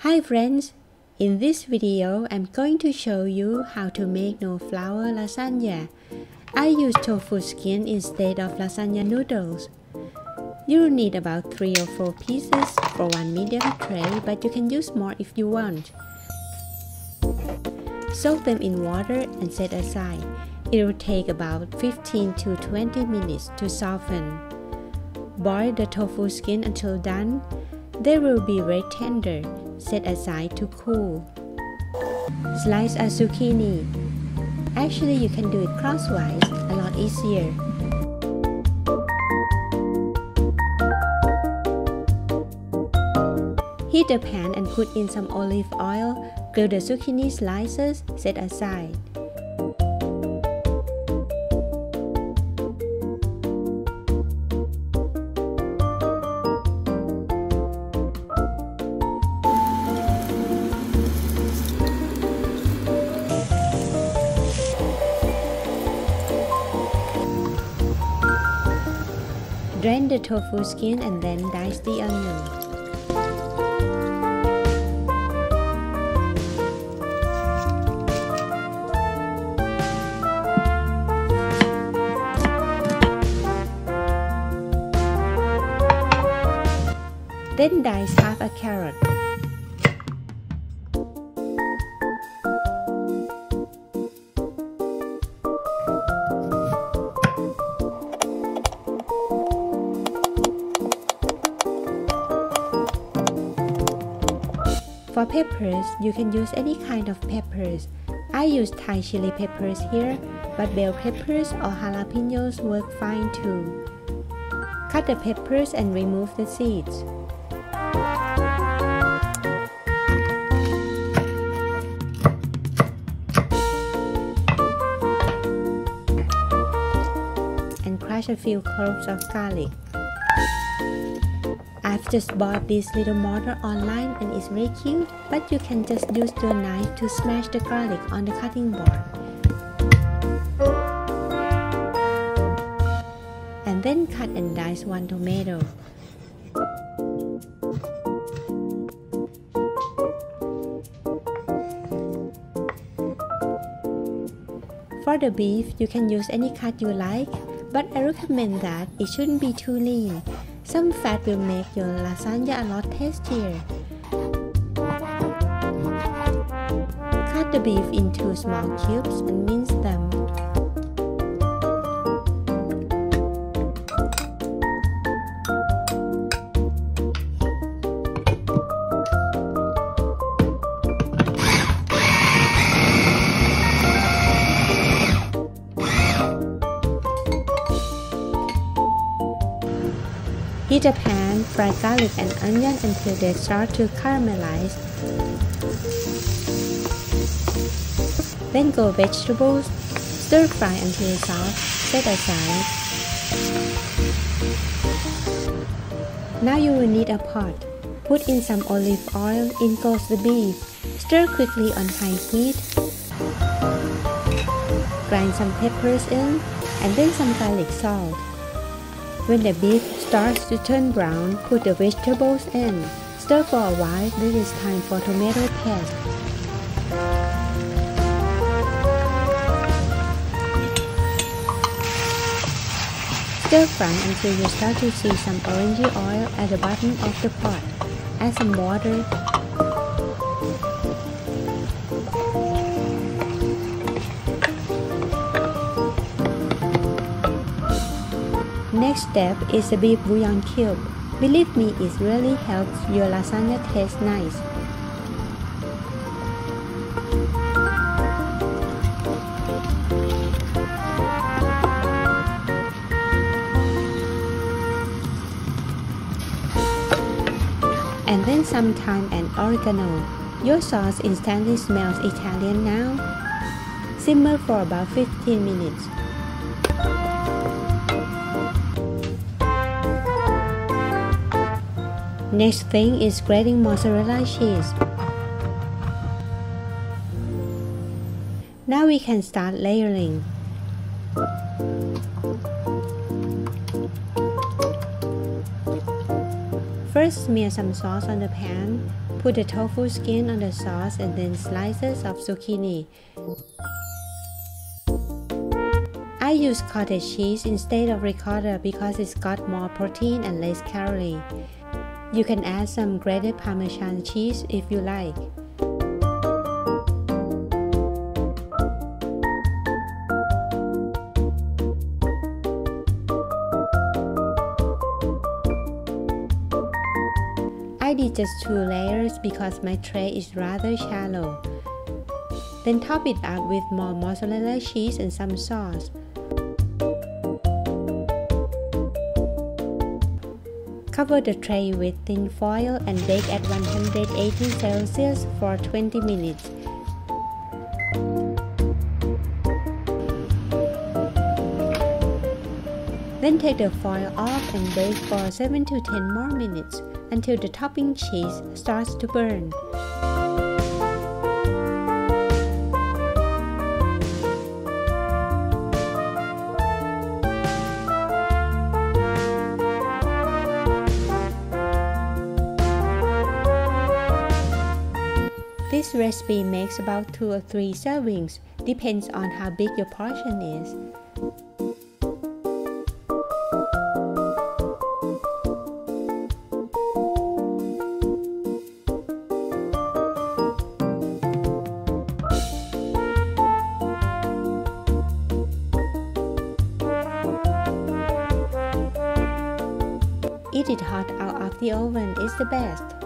Hi friends! In this video, I'm going to show you how to make no flour lasagna. I use tofu skin instead of lasagna noodles. You'll need about 3 or 4 pieces for one medium tray, but you can use more if you want. Soak them in water and set aside. It will take about 15 to 20 minutes to soften. Boil the tofu skin until done. They will be very tender. Set aside to cool. Slice a zucchini. Actually, you can do it crosswise, a lot easier. Heat the pan and put in some olive oil. Grill the zucchini slices, set aside. Drain the tofu skin and then dice the onion. Then dice half a carrot. For peppers, you can use any kind of peppers. I use Thai chili peppers here, but bell peppers or jalapenos work fine too. Cut the peppers and remove the seeds. And crush a few cloves of garlic. I've just bought this little mortar online and it's very cute, but you can just use your knife to smash the garlic on the cutting board. And then cut and dice 1 tomato. For the beef, you can use any cut you like, but I recommend that it shouldn't be too lean. Some fat will make your lasagna a lot tastier. Cut the beef into small cubes and mince them. Heat a pan, fry garlic and onion until they start to caramelize. Then go vegetables, stir fry until soft, set aside. Now you will need a pot. Put in some olive oil, in goes the beef. Stir quickly on high heat. Grind some peppers in, and then some garlic salt. When the beef starts to turn brown, put the vegetables in. Stir for a while, then it's time for tomato paste. Stir fry until you start to see some orangey oil at the bottom of the pot. Add some water. Next step is the beef bouillon cube. Believe me, it really helps your lasagna taste nice. And then some thyme and oregano. Your sauce instantly smells Italian now. Simmer for about 15 minutes. Next thing is grating mozzarella cheese. Now we can start layering. First, smear some sauce on the pan. Put the tofu skin on the sauce and then slices of zucchini. I use cottage cheese instead of ricotta because it's got more protein and less calorie. You can add some grated Parmesan cheese if you like. I did just 2 layers because my tray is rather shallow. Then top it up with more mozzarella cheese and some sauce. Cover the tray with tin foil and bake at 180 Celsius for 20 minutes. Then take the foil off and bake for 7 to 10 more minutes until the topping cheese starts to burn. This recipe makes about 2 or 3 servings, depends on how big your portion is. Eat it hot out of the oven is the best.